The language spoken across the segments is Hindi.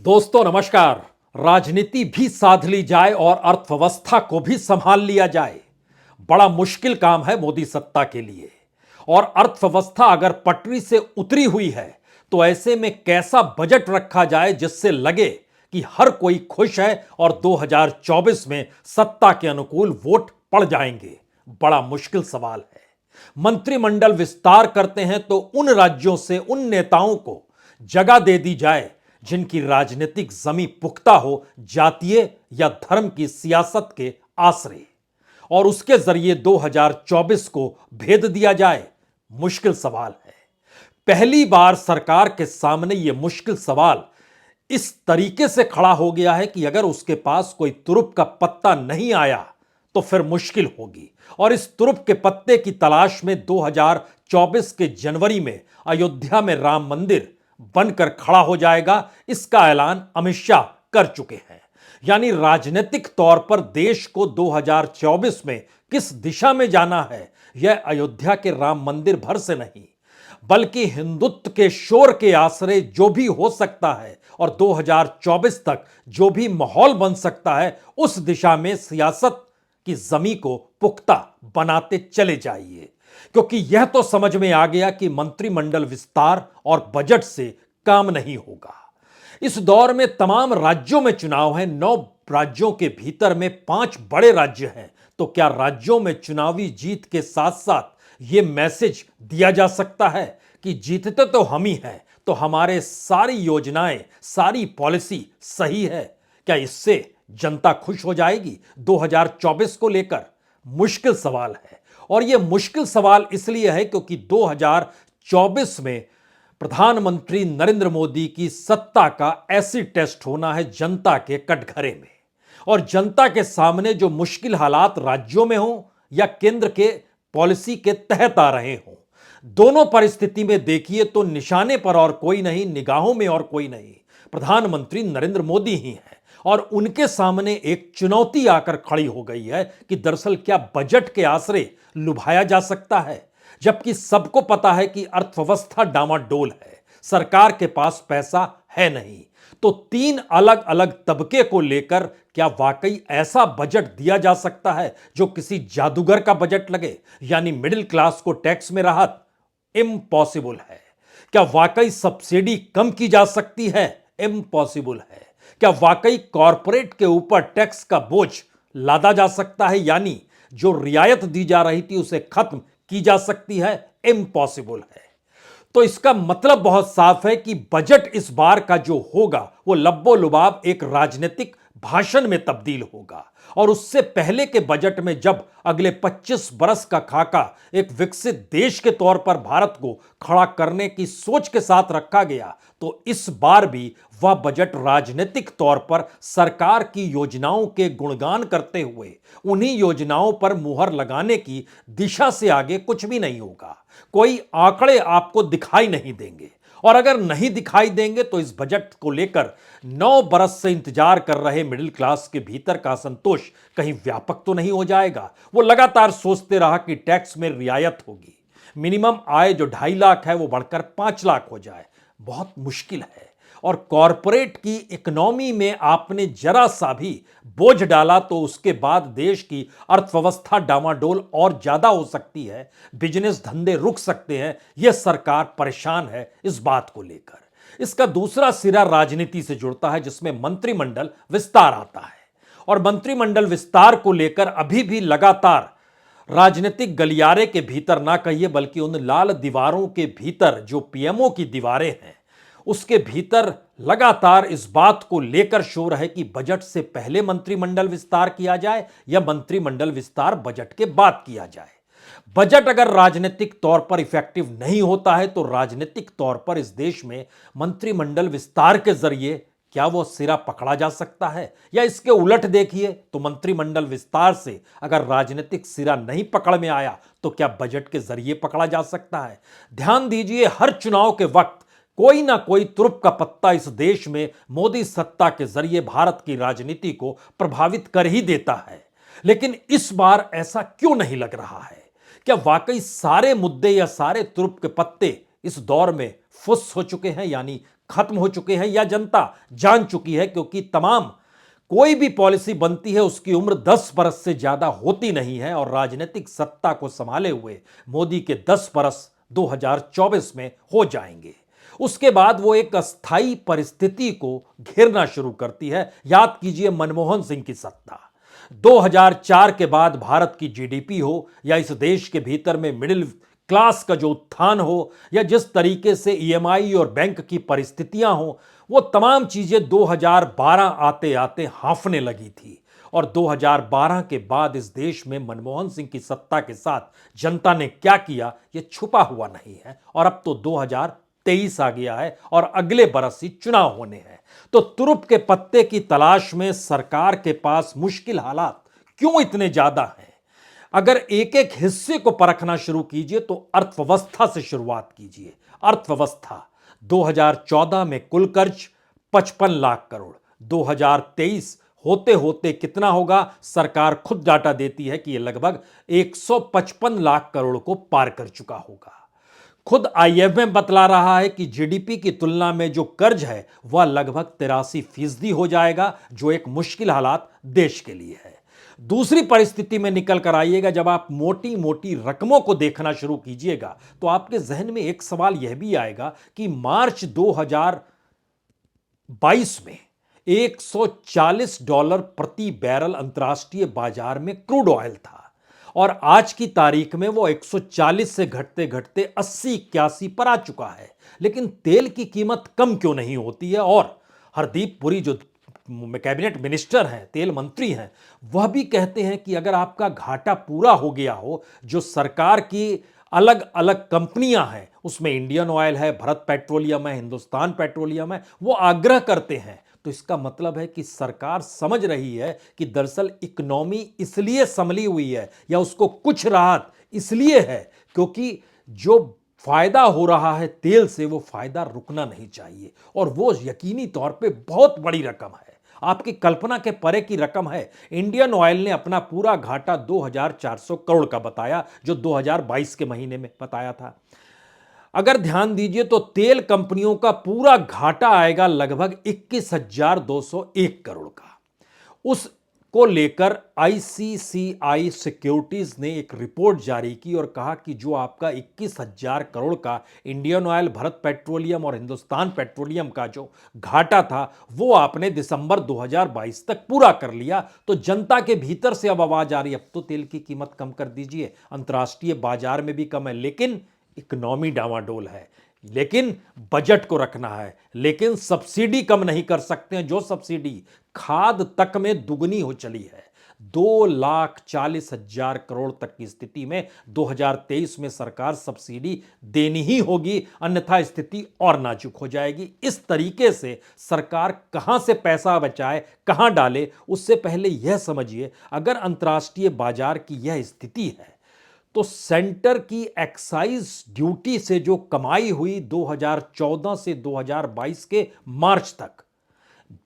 दोस्तों नमस्कार। राजनीति भी साध ली जाए और अर्थव्यवस्था को भी संभाल लिया जाए, बड़ा मुश्किल काम है मोदी सत्ता के लिए। और अर्थव्यवस्था अगर पटरी से उतरी हुई है तो ऐसे में कैसा बजट रखा जाए जिससे लगे कि हर कोई खुश है और 2024 में सत्ता के अनुकूल वोट पड़ जाएंगे, बड़ा मुश्किल सवाल है। मंत्रिमंडल विस्तार करते हैं तो उन राज्यों से उन नेताओं को जगह दे दी जाए जिनकी राजनीतिक जमी पुख्ता हो जातीय या धर्म की सियासत के आसरे, और उसके जरिए 2024 को भेद दिया जाए। मुश्किल सवाल है। पहली बार सरकार के सामने यह मुश्किल सवाल इस तरीके से खड़ा हो गया है कि अगर उसके पास कोई तुरुप का पत्ता नहीं आया तो फिर मुश्किल होगी। और इस तुरुप के पत्ते की तलाश में 2024 के जनवरी में अयोध्या में राम मंदिर बनकर खड़ा हो जाएगा, इसका ऐलान अमित शाह कर चुके हैं। यानी राजनीतिक तौर पर देश को 2024 में किस दिशा में जाना है, यह अयोध्या के राम मंदिर भर से नहीं बल्कि हिंदुत्व के शोर के आसरे जो भी हो सकता है और 2024 तक जो भी माहौल बन सकता है, उस दिशा में सियासत की जमी को पुख्ता बनाते चले जाइए। क्योंकि यह तो समझ में आ गया कि मंत्रिमंडल विस्तार और बजट से काम नहीं होगा। इस दौर में तमाम राज्यों में चुनाव है। 9 राज्यों के भीतर में 5 बड़े राज्य हैं। तो क्या राज्यों में चुनावी जीत के साथ साथ यह मैसेज दिया जा सकता है कि जीतते तो हम ही हैं, तो हमारे सारी योजनाएं, सारी पॉलिसी सही है? क्या इससे जनता खुश हो जाएगी 2024 को लेकर? मुश्किल सवाल है। और यह मुश्किल सवाल इसलिए है क्योंकि 2024 में प्रधानमंत्री नरेंद्र मोदी की सत्ता का एसिड टेस्ट होना है जनता के कटघरे में। और जनता के सामने जो मुश्किल हालात राज्यों में हों या केंद्र के पॉलिसी के तहत आ रहे हों, दोनों परिस्थिति में देखिए तो निशाने पर और कोई नहीं, निगाहों में और कोई नहीं, प्रधानमंत्री नरेंद्र मोदी ही हैं। और उनके सामने एक चुनौती आकर खड़ी हो गई है कि दरअसल क्या बजट के आसरे लुभाया जा सकता है, जबकि सबको पता है कि अर्थव्यवस्था डामाडोल है, सरकार के पास पैसा है नहीं। तो 3 अलग अलग तबके को लेकर क्या वाकई ऐसा बजट दिया जा सकता है जो किसी जादूगर का बजट लगे? यानी मिडिल क्लास को टैक्स में राहत? इम्पॉसिबल है। क्या वाकई सब्सिडी कम की जा सकती है? इम्पॉसिबल है। क्या वाकई कॉरपोरेट के ऊपर टैक्स का बोझ लादा जा सकता है, यानी जो रियायत दी जा रही थी उसे खत्म की जा सकती है? इम्पॉसिबल है। तो इसका मतलब बहुत साफ है कि बजट इस बार का जो होगा वो लब्बो लुबाब एक राजनीतिक भाषण में तब्दील होगा। और उससे पहले के बजट में जब अगले 25 बरस का खाका एक विकसित देश के तौर पर भारत को खड़ा करने की सोच के साथ रखा गया, तो इस बार भी वह बजट राजनीतिक तौर पर सरकार की योजनाओं के गुणगान करते हुए उन्हीं योजनाओं पर मुहर लगाने की दिशा से आगे कुछ भी नहीं होगा। कोई आंकड़े आपको दिखाई नहीं देंगे। और अगर नहीं दिखाई देंगे तो इस बजट को लेकर 9 बरस से इंतजार कर रहे मिडिल क्लास के भीतर का असंतोष कहीं व्यापक तो नहीं हो जाएगा? वो लगातार सोचते रहा कि टैक्स में रियायत होगी, मिनिमम आय जो 2.5 लाख है वो बढ़कर 5 लाख हो जाए। बहुत मुश्किल है। और कॉरपोरेट की इकोनॉमी में आपने जरा सा भी बोझ डाला तो उसके बाद देश की अर्थव्यवस्था डामाडोल और ज्यादा हो सकती है, बिजनेस धंधे रुक सकते हैं। यह सरकार परेशान है इस बात को लेकर। इसका दूसरा सिरा राजनीति से जुड़ता है जिसमें मंत्रिमंडल विस्तार आता है। और मंत्रिमंडल विस्तार को लेकर अभी भी लगातार राजनीतिक गलियारे के भीतर ना कहिए बल्कि उन लाल दीवारों के भीतर जो पीएमओ की दीवारें हैं, उसके भीतर लगातार इस बात को लेकर शोर है कि बजट से पहले मंत्रिमंडल विस्तार किया जाए या मंत्रिमंडल विस्तार बजट के बाद किया जाए। बजट अगर राजनीतिक तौर पर इफेक्टिव नहीं होता है तो राजनीतिक तौर पर इस देश में मंत्रिमंडल विस्तार के जरिए क्या वो सिरा पकड़ा जा सकता है? या इसके उलट देखिए तो मंत्रिमंडल विस्तार से अगर राजनीतिक सिरा नहीं पकड़ में आया तो क्या बजट के जरिए पकड़ा जा सकता है? ध्यान दीजिए, हर चुनाव के वक्त कोई ना कोई तुरुप का पत्ता इस देश में मोदी सत्ता के जरिए भारत की राजनीति को प्रभावित कर ही देता है। लेकिन इस बार ऐसा क्यों नहीं लग रहा है? क्या वाकई सारे मुद्दे या सारे तुरुप के पत्ते इस दौर में फुस हो चुके हैं, यानी खत्म हो चुके हैं या जनता जान चुकी है, क्योंकि तमाम कोई भी पॉलिसी बनती है उसकी उम्र 10 बरस से ज्यादा होती नहीं है और राजनीतिक सत्ता को संभाले हुए मोदी के 10 बरस 2024 में हो जाएंगे। उसके बाद वो एक अस्थाई परिस्थिति को घेरना शुरू करती है। याद कीजिए मनमोहन सिंह की सत्ता। 2004 के बाद भारत की जीडीपी हो या इस देश के भीतर में मिडिल क्लास का जो उत्थान हो या जिस तरीके से ईएमआई और बैंक की परिस्थितियां हो, वो तमाम चीजें 2012 आते आते हांफने लगी थी। और 2012 के बाद इस देश में मनमोहन सिंह की सत्ता के साथ जनता ने क्या किया ये छुपा हुआ नहीं है। और अब तो 2023 आ गया है और अगले बरस ही चुनाव होने हैं। तो तुरुप के पत्ते की तलाश में सरकार के पास मुश्किल हालात क्यों इतने ज्यादा हैं? अगर एक एक हिस्से को परखना शुरू कीजिए तो अर्थव्यवस्था से शुरुआत कीजिए। अर्थव्यवस्था 2014 में कुल कर्ज 55 लाख करोड़, 2023 होते होते कितना होगा? सरकार खुद डाटा देती है कि यह लगभग 155 लाख करोड़ को पार कर चुका होगा। खुद आईएमएफ बतला रहा है कि जीडीपी की तुलना में जो कर्ज है वह लगभग 83% हो जाएगा, जो एक मुश्किल हालात देश के लिए है। दूसरी परिस्थिति में निकल कर आइएगा, जब आप मोटी मोटी रकमों को देखना शुरू कीजिएगा तो आपके जहन में एक सवाल यह भी आएगा कि मार्च 2022 में $140 प्रति बैरल अंतर्राष्ट्रीय बाजार में क्रूड ऑयल था और आज की तारीख में वो 140 से घटते घटते 80-81 पर आ चुका है। लेकिन तेल की कीमत कम क्यों नहीं होती है? और हरदीप पुरी जो कैबिनेट मिनिस्टर हैं, तेल मंत्री हैं, वह भी कहते हैं कि अगर आपका घाटा पूरा हो गया हो, जो सरकार की अलग अलग कंपनियां हैं, उसमें इंडियन ऑयल है, भारत पेट्रोलियम है, हिंदुस्तान पेट्रोलियम है, वो आग्रह करते हैं, तो इसका मतलब है कि सरकार समझ रही है कि दरअसल इकोनॉमी इसलिए संभली हुई है या उसको कुछ राहत इसलिए है क्योंकि जो फायदा हो रहा है तेल से वो फायदा रुकना नहीं चाहिए और वो यकीनी तौर पे बहुत बड़ी रकम है। आपकी कल्पना के परे की रकम है। इंडियन ऑयल ने अपना पूरा घाटा 2400 करोड़ का बताया, जो 2022 के महीने में बताया था। अगर ध्यान दीजिए तो तेल कंपनियों का पूरा घाटा आएगा लगभग 21,201 करोड़ का। उसको लेकर आईसीसीआई सिक्योरिटीज ने एक रिपोर्ट जारी की और कहा कि जो आपका 21,000 करोड़ का इंडियन ऑयल, भारत पेट्रोलियम और हिंदुस्तान पेट्रोलियम का जो घाटा था वो आपने दिसंबर 2022 तक पूरा कर लिया। तो जनता के भीतर से अब आवाज आ रही है अब तो तेल की कीमत कम कर दीजिए, अंतर्राष्ट्रीय बाजार में भी कम है, लेकिन इकोनॉमी डावाडोल है, लेकिन बजट को रखना है, लेकिन सब्सिडी कम नहीं कर सकते हैं। जो सब्सिडी खाद तक में दुगनी हो चली है, 2,40,000 करोड़ तक की स्थिति में 2023 में सरकार सब्सिडी देनी ही होगी, अन्यथा स्थिति और नाजुक हो जाएगी। इस तरीके से सरकार कहां से पैसा बचाए, कहां डाले, उससे पहले यह समझिए अगर अंतर्राष्ट्रीय बाजार की यह स्थिति है तो सेंटर की एक्साइज ड्यूटी से जो कमाई हुई 2014 से 2022 के मार्च तक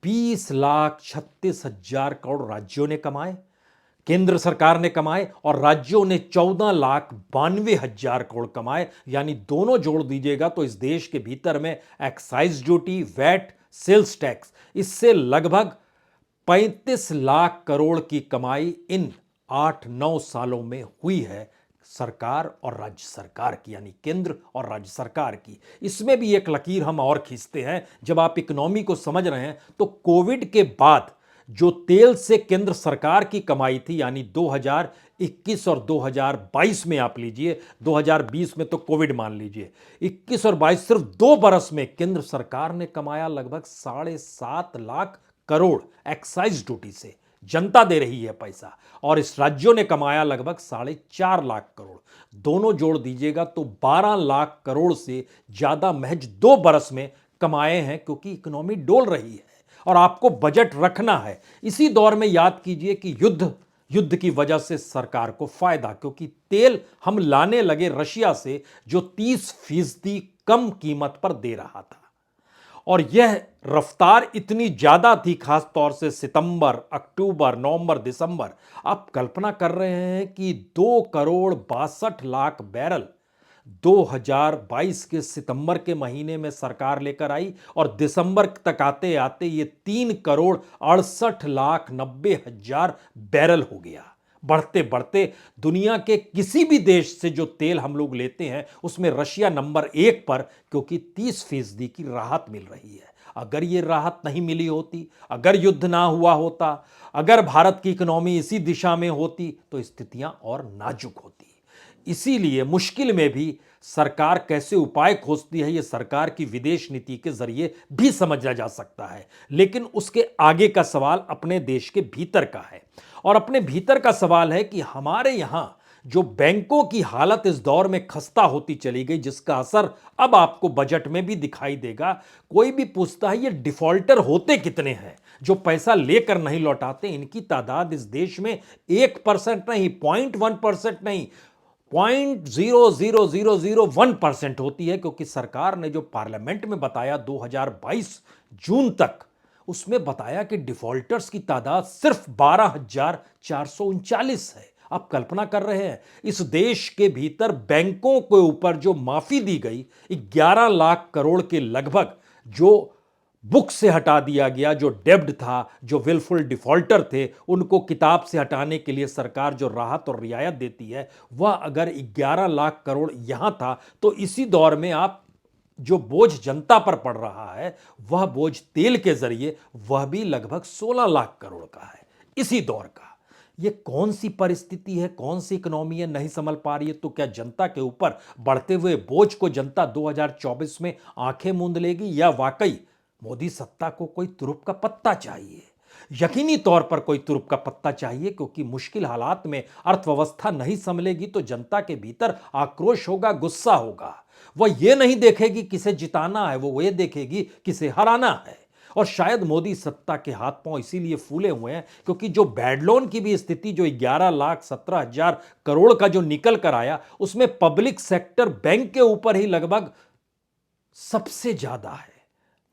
20,36,000 करोड़ राज्यों ने कमाए, केंद्र सरकार ने कमाए और राज्यों ने 14,92,000 करोड़ कमाए। यानी दोनों जोड़ दीजिएगा तो इस देश के भीतर में excise duty, VAT, sales tax, इससे लगभग 35 लाख करोड़ की कमाई इन 8-9 सालों में हुई है सरकार और राज्य सरकार की, यानी केंद्र और राज्य सरकार की। इसमें भी एक लकीर हम और खींचते हैं, जब आप इकोनॉमी को समझ रहे हैं तो कोविड के बाद जो तेल से केंद्र सरकार की कमाई थी, यानी 2021 और 2022 में आप लीजिए, 2020 में तो कोविड मान लीजिए, 21 और 22 सिर्फ 2 बरस में केंद्र सरकार ने कमाया लगभग 7.5 लाख करोड़ एक्साइज ड्यूटी से, जनता दे रही है पैसा, और इस राज्यों ने कमाया लगभग 4.5 लाख करोड़। दोनों जोड़ दीजिएगा तो 12 लाख करोड़ से ज्यादा महज 2 बरस में कमाए हैं, क्योंकि इकोनॉमी डोल रही है और आपको बजट रखना है। इसी दौर में याद कीजिए कि युद्ध की वजह से सरकार को फायदा, क्योंकि तेल हम लाने लगे रशिया से जो 30% कम कीमत पर दे रहा था और यह रफ्तार इतनी ज्यादा थी, खास तौर से सितंबर, अक्टूबर, नवंबर, दिसंबर। आप कल्पना कर रहे हैं कि 2,62,00,000 बैरल 2022 के सितंबर के महीने में सरकार लेकर आई और दिसंबर तक आते आते ये 3,68,90,000 बैरल हो गया। बढ़ते बढ़ते दुनिया के किसी भी देश से जो तेल हम लोग लेते हैं उसमें रशिया नंबर 1 पर, क्योंकि 30% की राहत मिल रही है। अगर ये राहत नहीं मिली होती, अगर युद्ध ना हुआ होता, अगर भारत की इकोनॉमी इसी दिशा में होती तो स्थितियां और नाजुक होती। इसीलिए मुश्किल में भी सरकार कैसे उपाय खोजती है, यह सरकार की विदेश नीति के जरिए भी समझा जा सकता है। लेकिन उसके आगे का सवाल अपने देश के भीतर का है, और अपने भीतर का सवाल है कि हमारे यहां जो बैंकों की हालत इस दौर में खस्ता होती चली गई, जिसका असर अब आपको बजट में भी दिखाई देगा। कोई भी पूछता है ये डिफॉल्टर होते कितने हैं, जो पैसा लेकर नहीं लौटाते। इनकी तादाद इस देश में 1% नहीं, 0.1% नहीं, 0.00001% होती है। क्योंकि सरकार ने जो पार्लियामेंट में बताया 2022 जून तक, उसमें बताया कि डिफॉल्टर्स की तादाद सिर्फ 12,439 है। आप कल्पना कर रहे हैं, इस देश के भीतर बैंकों के ऊपर जो माफी दी गई 11 लाख करोड़ के लगभग, जो बुक से हटा दिया गया, जो डेब्ट था, जो विलफुल डिफॉल्टर थे, उनको किताब से हटाने के लिए सरकार जो राहत और रियायत देती है, वह अगर 11 लाख करोड़ यहां था, तो इसी दौर में आप जो बोझ जनता पर पड़ रहा है, वह बोझ तेल के जरिए, वह भी लगभग 16 लाख करोड़ का है इसी दौर का। यह कौन सी परिस्थिति है, कौन सी इकोनॉमी है, नहीं संभल पा रही है। तो क्या जनता के ऊपर बढ़ते हुए बोझ को जनता 2024 में आंखें मूंद लेगी, या वाकई मोदी सत्ता को कोई तुरुप का पत्ता चाहिए? यकीनी तौर पर कोई तुरुप का पत्ता चाहिए, क्योंकि मुश्किल हालात में अर्थव्यवस्था नहीं संभलेगी तो जनता के भीतर आक्रोश होगा, गुस्सा होगा। वह यह नहीं देखेगी किसे जिताना है, वो ये देखेगी किसे हराना है। और शायद मोदी सत्ता के हाथ पांव इसीलिए फूले हुए हैं, क्योंकि जो बैड लोन की भी स्थिति जो 11,17,000 करोड़ का जो निकल कर आया, उसमें पब्लिक सेक्टर बैंक के ऊपर ही लगभग सबसे ज्यादा है।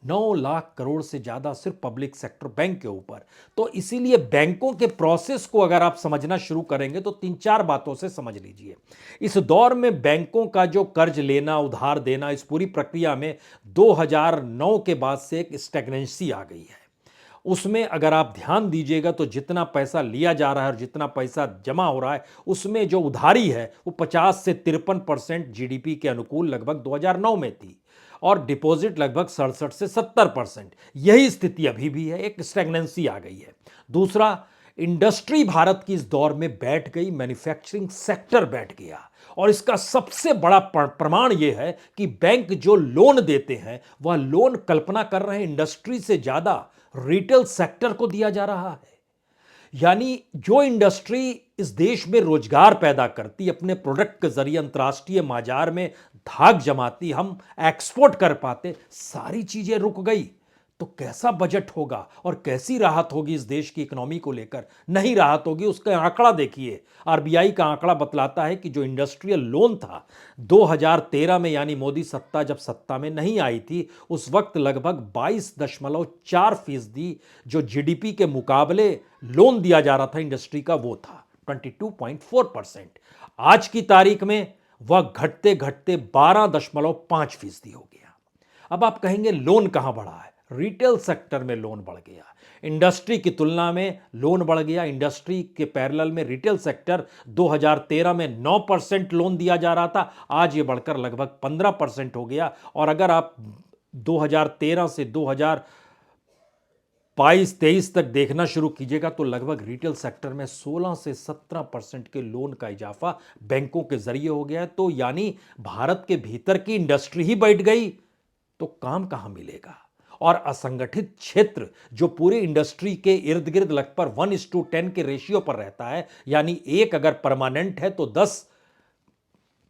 9 लाख करोड़ से ज्यादा सिर्फ पब्लिक सेक्टर बैंक के ऊपर। तो इसीलिए बैंकों के प्रोसेस को अगर आप समझना शुरू करेंगे तो 3-4 बातों से समझ लीजिए। इस दौर में बैंकों का जो कर्ज लेना, उधार देना, इस पूरी प्रक्रिया में 2009 के बाद से एक स्टैग्नेंसी आ गई है। उसमें अगर आप ध्यान दीजिएगा तो जितना पैसा लिया जा रहा है और जितना पैसा जमा हो रहा है, उसमें जो उधारी है वो 50 से 53% जीडीपी के अनुकूल लगभग 2009 में थी, और डिपॉजिट लगभग 67 से 70%। यही स्थिति अभी भी है, एक स्टैग्नेंसी आ गई है। दूसरा, इंडस्ट्री भारत की इस दौर में बैठ गई, मैन्युफैक्चरिंग सेक्टर बैठ गया। और इसका सबसे बड़ा प्रमाण यह है कि बैंक जो लोन देते हैं, वह लोन, कल्पना कर रहे हैं, इंडस्ट्री से ज्यादा रिटेल सेक्टर को दिया जा रहा है। यानी जो इंडस्ट्री इस देश में रोजगार पैदा करती, अपने प्रोडक्ट के जरिए अंतर्राष्ट्रीय बाजार में धाक जमाती, हम एक्सपोर्ट कर पाते, सारी चीजें रुक गई। तो कैसा बजट होगा और कैसी राहत होगी इस देश की इकोनॉमी को लेकर? नहीं राहत होगी। उसका आंकड़ा देखिए, आरबीआई का आंकड़ा बतलाता है कि जो इंडस्ट्रियल लोन था 2013 में, यानी मोदी सत्ता जब सत्ता में नहीं आई थी, उस वक्त लगभग 22.4% जो जीडीपी के मुकाबले लोन दिया जा रहा था इंडस्ट्री का, वो था 22.4%। आज की तारीख में वह घटते घटते 12.5% हो गया। अब आप कहेंगे लोन कहां बढ़ा है? रिटेल सेक्टर में लोन बढ़ गया, इंडस्ट्री की तुलना में लोन बढ़ गया। इंडस्ट्री के पैरेलल में रिटेल सेक्टर 2013 में 9% लोन दिया जा रहा था, आज यह बढ़कर लगभग 15% हो गया। और अगर आप 2013 से 2022-23 तक देखना शुरू कीजिएगा तो लगभग रिटेल सेक्टर में 16 से 17% के लोन का इजाफा बैंकों के जरिए हो गया है। तो यानी भारत के भीतर की इंडस्ट्री ही बैठ गई, तो काम कहां मिलेगा? और असंगठित क्षेत्र जो पूरी इंडस्ट्री के इर्द गिर्द लगभग 1:10 के रेशियो पर रहता है, यानी एक अगर परमानेंट है तो 10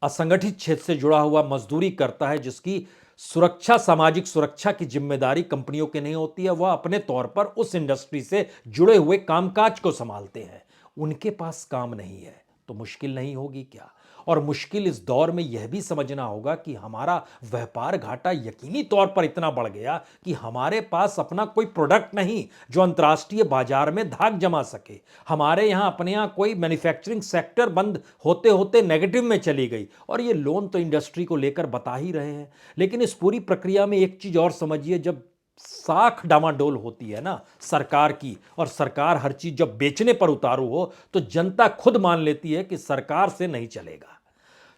असंगठित क्षेत्र से जुड़ा हुआ मजदूरी करता है, जिसकी सुरक्षा, सामाजिक सुरक्षा की जिम्मेदारी कंपनियों के नहीं होती है। वह अपने तौर पर उस इंडस्ट्री से जुड़े हुए कामकाज को संभालते हैं, उनके पास काम नहीं है, तो मुश्किल नहीं होगी क्या? और मुश्किल इस दौर में यह भी समझना होगा कि हमारा व्यापार घाटा यकीनी तौर पर इतना बढ़ गया कि हमारे पास अपना कोई प्रोडक्ट नहीं जो अंतर्राष्ट्रीय बाजार में धाक जमा सके। हमारे यहां अपने यहां कोई मैन्युफैक्चरिंग सेक्टर बंद होते होते नेगेटिव में चली गई, और ये लोन तो इंडस्ट्री को लेकर बता ही रहे हैं। लेकिन इस पूरी प्रक्रिया में एक चीज और समझिए, जब साख डामाडोल होती है ना सरकार की, और सरकार हर चीज जब बेचने पर उतारू हो, तो जनता खुद मान लेती है कि सरकार से नहीं चलेगा।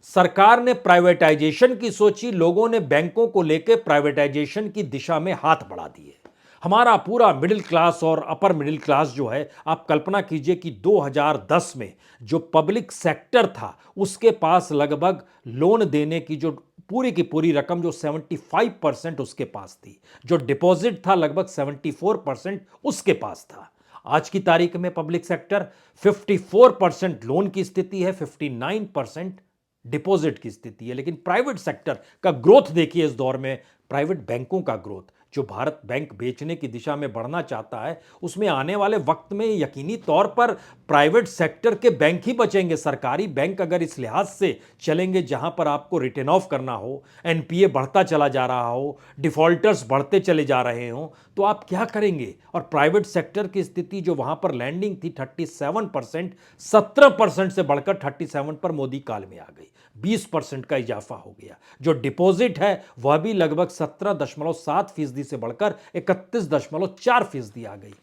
सरकार ने प्राइवेटाइजेशन की सोची, लोगों ने बैंकों को लेकर प्राइवेटाइजेशन की दिशा में हाथ बढ़ा दिए। हमारा पूरा मिडिल क्लास और अपर मिडिल क्लास जो है, आप कल्पना कीजिए कि 2010 में जो पब्लिक सेक्टर था उसके पास लगभग लोन देने की जो पूरी की पूरी रकम जो 75% उसके पास थी, जो डिपॉजिट था लगभग 74% उसके पास था। आज की तारीख में पब्लिक सेक्टर 54% लोन की स्थिति है, 59% डिपॉजिट की स्थिति है। लेकिन प्राइवेट सेक्टर का ग्रोथ देखिए इस दौर में, प्राइवेट बैंकों का ग्रोथ जो भारत बैंक बेचने की दिशा में बढ़ना चाहता है, उसमें आने वाले वक्त में यकीनी तौर पर प्राइवेट सेक्टर के बैंक ही बचेंगे। सरकारी बैंक अगर इस लिहाज से चलेंगे जहां पर आपको रिटर्न ऑफ करना हो, एनपीए बढ़ता चला जा रहा हो, डिफॉल्टर्स बढ़ते चले जा रहे हो, तो आप क्या करेंगे? और प्राइवेट सेक्टर की स्थिति जो वहां पर लैंडिंग थी 37%, 17% से बढ़कर 37 पर मोदी काल में आ गई, 20% का इजाफा हो गया। जो डिपॉजिट है वह भी लगभग 17.7% से बढ़कर 31.4% आ गई।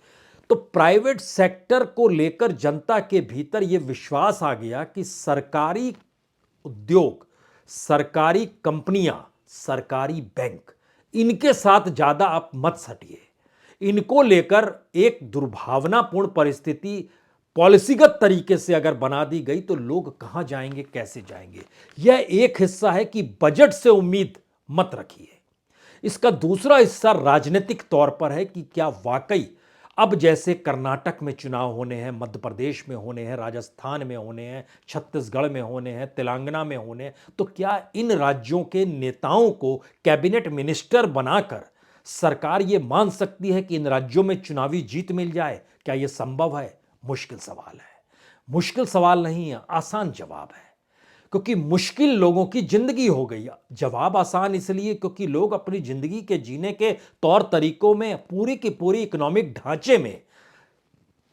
तो प्राइवेट सेक्टर को लेकर जनता के भीतर यह विश्वास आ गया कि सरकारी उद्योग, सरकारी कंपनियां, सरकारी बैंक, इनके साथ ज्यादा आप मत सटिए। इनको लेकर एक दुर्भावनापूर्ण परिस्थिति पॉलिसीगत तरीके से अगर बना दी गई तो लोग कहां जाएंगे, कैसे जाएंगे? यह एक हिस्सा है कि बजट से उम्मीद मत रखिए। इसका दूसरा हिस्सा राजनीतिक तौर पर है कि क्या वाकई अब जैसे कर्नाटक में चुनाव होने हैं, मध्य प्रदेश में होने हैं, राजस्थान में होने हैं, छत्तीसगढ़ में होने हैं, तेलंगाना में होने हैं, तो क्या इन राज्यों के नेताओं को कैबिनेट मिनिस्टर बनाकर सरकार यह मान सकती है कि इन राज्यों में चुनावी जीत मिल जाए? क्या यह संभव है? मुश्किल सवाल है। मुश्किल सवाल नहीं है, आसान जवाब है, क्योंकि मुश्किल लोगों की जिंदगी हो गई। जवाब आसान इसलिए क्योंकि लोग अपनी जिंदगी के जीने के तौर तरीकों में, पूरी की पूरी इकोनॉमिक ढांचे में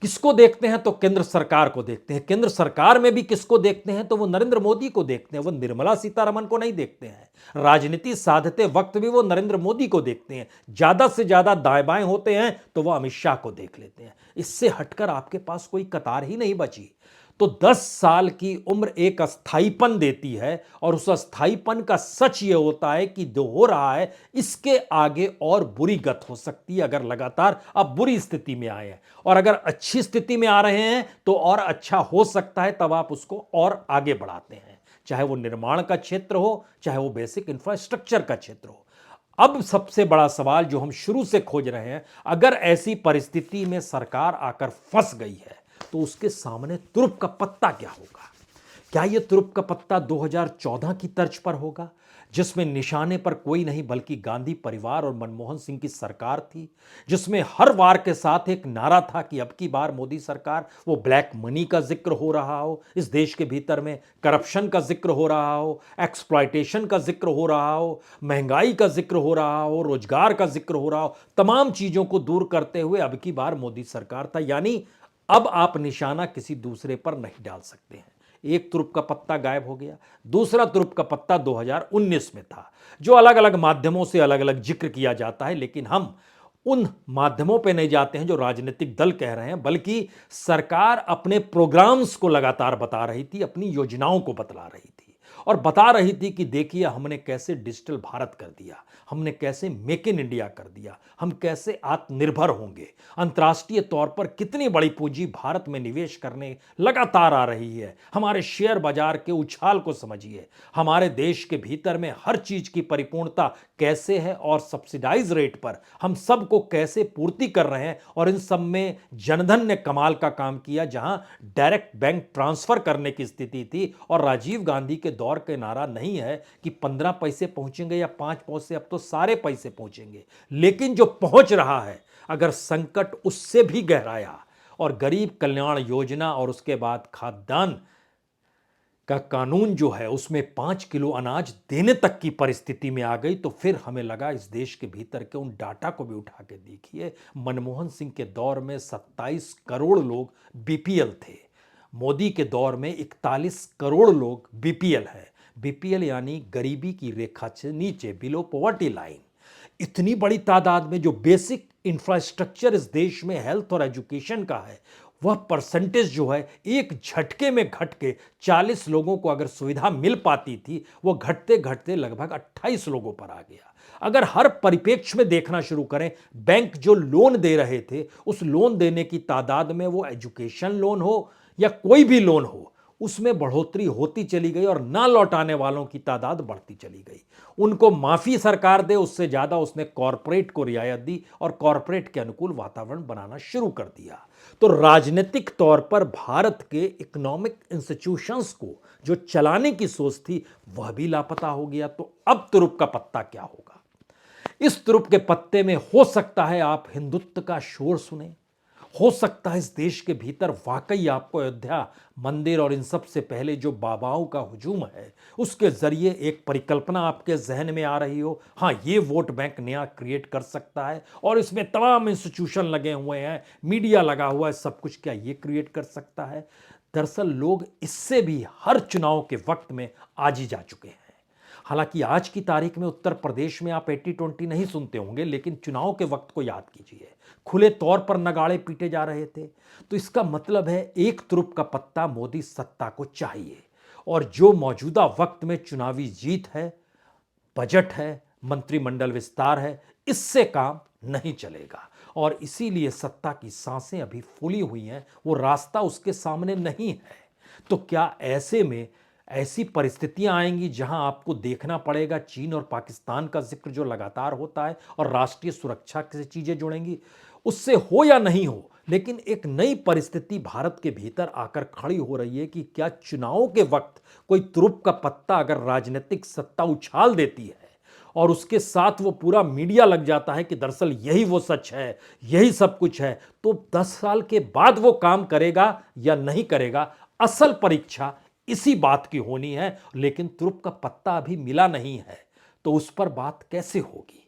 किसको देखते हैं? तो केंद्र सरकार को देखते हैं। केंद्र सरकार में भी किसको देखते हैं? तो वो नरेंद्र मोदी को देखते हैं। वो निर्मला सीतारमण को नहीं देखते हैं। राजनीति साधते वक्त भी वो नरेंद्र मोदी को देखते हैं। ज्यादा से ज्यादा दाएं बाएं होते हैं तो वो अमित शाह को देख लेते हैं। इससे हटकर आपके पास कोई कतार ही नहीं बची। तो 10 साल की उम्र एक अस्थाईपन देती है, और उस अस्थाईपन का सच यह होता है कि जो हो रहा है इसके आगे और बुरी गत हो सकती है अगर लगातार आप बुरी स्थिति में आए हैं। और अगर अच्छी स्थिति में आ रहे हैं तो और अच्छा हो सकता है, तब आप उसको और आगे बढ़ाते हैं, चाहे वो निर्माण का क्षेत्र हो, चाहे वो बेसिक इंफ्रास्ट्रक्चर का क्षेत्र हो। अब सबसे बड़ा सवाल जो हम शुरू से खोज रहे हैं, अगर ऐसी परिस्थिति में सरकार आकर फंस गई है तो उसके सामने तुरुप का पत्ता क्या होगा? क्या यह तुरुप का पत्ता 2014 की तर्ज पर होगा, जिसमें निशाने पर कोई नहीं बल्कि गांधी परिवार और मनमोहन सिंह की सरकार थी, जिसमें हर वार के साथ एक नारा था कि अब की बार मोदी सरकार, वो ब्लैक मनी का जिक्र हो रहा हो, इस देश के भीतर में करप्शन का जिक्र हो रहा हो, एक्सप्लॉयटेशन का जिक्र हो रहा हो, महंगाई का जिक्र हो रहा हो, रोजगार का जिक्र हो रहा हो, तमाम चीजों को दूर करते हुए अब की बार मोदी सरकार था। यानी अब आप निशाना किसी दूसरे पर नहीं डाल सकते हैं। एक तुरुप का पत्ता गायब हो गया। दूसरा तुरुप का पत्ता 2019 में था, जो अलग अलग माध्यमों से अलग अलग जिक्र किया जाता है, लेकिन हम उन माध्यमों पे नहीं जाते हैं जो राजनीतिक दल कह रहे हैं, बल्कि सरकार अपने प्रोग्राम्स को लगातार बता रही थी, अपनी योजनाओं को बतला रही थी, और बता रही थी कि देखिए हमने कैसे डिजिटल भारत कर दिया, हमने कैसे मेक इन इंडिया कर दिया, हम कैसे आत्मनिर्भर होंगे, अंतर्राष्ट्रीय तौर पर कितनी बड़ी पूंजी भारत में निवेश करने लगातार आ रही है, हमारे शेयर बाजार के उछाल को समझिए, हमारे देश के भीतर में हर चीज की परिपूर्णता कैसे है, और सब्सिडाइज रेट पर हम सबको कैसे पूर्ति कर रहे हैं। और इन सब में जनधन ने कमाल का काम किया, जहां डायरेक्ट बैंक ट्रांसफर करने की स्थिति थी, और राजीव गांधी के दौर के नारा नहीं है कि 15 पैसे पहुंचेंगे या 5 पैसे, अब तो सारे पैसे पहुंचेंगे। लेकिन जो पहुंच रहा है, अगर संकट उससे भी गहराया और गरीब कल्याण योजना और उसके बाद खाद्यान्न का कानून जो है उसमें 5 किलो अनाज देने तक की परिस्थिति में आ गई, तो फिर हमें लगा इस देश के भीतर के उन डाटा को भी उठा के देखिए। मनमोहन सिंह के दौर में 27 करोड़ लोग बीपीएल थे, मोदी के दौर में 41 करोड़ लोग बीपीएल है। बीपीएल यानी गरीबी की रेखा से नीचे, बिलो पॉवर्टी लाइन। इतनी बड़ी तादाद में जो बेसिक इंफ्रास्ट्रक्चर इस देश में हेल्थ और एजुकेशन का है, वह परसेंटेज जो है एक झटके में घट के 40 लोगों को अगर सुविधा मिल पाती थी, वो घटते घटते लगभग 28 लोगों पर आ गया। अगर हर परिप्रेक्ष्य में देखना शुरू करें, बैंक जो लोन दे रहे थे, उस लोन देने की तादाद में वो एजुकेशन लोन हो या कोई भी लोन हो, उसमें बढ़ोतरी होती चली गई और ना लौटाने वालों की तादाद बढ़ती चली गई। उनको माफी सरकार दे, उससे ज्यादा उसने कॉरपोरेट को रियायत दी और कॉरपोरेट के अनुकूल वातावरण बनाना शुरू कर दिया। तो राजनीतिक तौर पर भारत के इकोनॉमिक इंस्टीट्यूशंस को जो चलाने की सोच थी, वह भी लापता हो गया। तो अब तुरुप का पत्ता क्या होगा? इस तुरुप के पत्ते में हो सकता है आप हिंदुत्व का शोर सुने, हो सकता है इस देश के भीतर वाकई आपको अयोध्या मंदिर और इन सब से पहले जो बाबाओं का हुजूम है, उसके जरिए एक परिकल्पना आपके जहन में आ रही हो, हाँ ये वोट बैंक नया क्रिएट कर सकता है और इसमें तमाम इंस्टीट्यूशन लगे हुए हैं, मीडिया लगा हुआ है, सब कुछ क्या ये क्रिएट कर सकता है? दरअसल लोग इससे भी हर चुनाव के वक्त में आजी जा चुके हैं। हालांकि आज की तारीख में उत्तर प्रदेश में आप 80-20 नहीं सुनते होंगे, लेकिन चुनाव के वक्त को याद कीजिए, खुले तौर पर नगाड़े पीटे जा रहे थे। तो इसका मतलब है एक तुरुप का पत्ता मोदी सत्ता को चाहिए, और जो मौजूदा वक्त में चुनावी जीत है, बजट है, मंत्रिमंडल विस्तार है, इससे काम नहीं चलेगा। और इसीलिए सत्ता की सांसें अभी फूली हुई हैं, वो रास्ता उसके सामने नहीं है। तो क्या ऐसे में ऐसी परिस्थितियां आएंगी जहां आपको देखना पड़ेगा चीन और पाकिस्तान का जिक्र जो लगातार होता है और राष्ट्रीय सुरक्षा से चीजें जुड़ेंगी, उससे हो या नहीं हो, लेकिन एक नई परिस्थिति भारत के भीतर आकर खड़ी हो रही है कि क्या चुनावों के वक्त कोई तुरुप का पत्ता अगर राजनीतिक सत्ता उछाल देती है और उसके साथ वो पूरा मीडिया लग जाता है कि दरअसल यही वो सच है, यही सब कुछ है, तो 10 साल के बाद वो काम करेगा या नहीं करेगा, असल परीक्षा इसी बात की होनी है। लेकिन तुरुप का पत्ता अभी मिला नहीं है, तो उस पर बात कैसे होगी?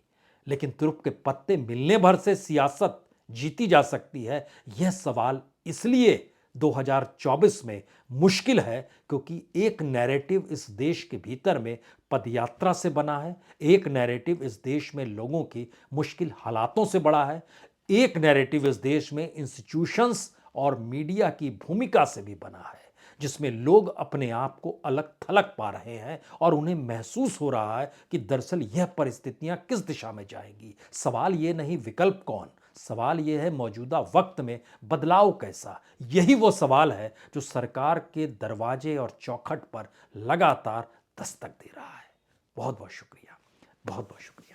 लेकिन तुरुप के पत्ते मिलने भर से सियासत जीती जा सकती है, यह सवाल इसलिए 2024 में मुश्किल है क्योंकि एक नैरेटिव इस देश के भीतर में पदयात्रा से बना है, एक नैरेटिव इस देश में लोगों की मुश्किल हालातों से बड़ा है, एक नैरेटिव इस देश में इंस्टीट्यूशंस और मीडिया की भूमिका से भी बना है, जिसमें लोग अपने आप को अलग थलग पा रहे हैं और उन्हें महसूस हो रहा है कि दरअसल यह परिस्थितियां किस दिशा में जाएंगी। सवाल यह नहीं विकल्प कौन, सवाल यह है मौजूदा वक्त में बदलाव कैसा। यही वो सवाल है जो सरकार के दरवाजे और चौखट पर लगातार दस्तक दे रहा है। बहुत बहुत शुक्रिया, बहुत बहुत शुक्रिया।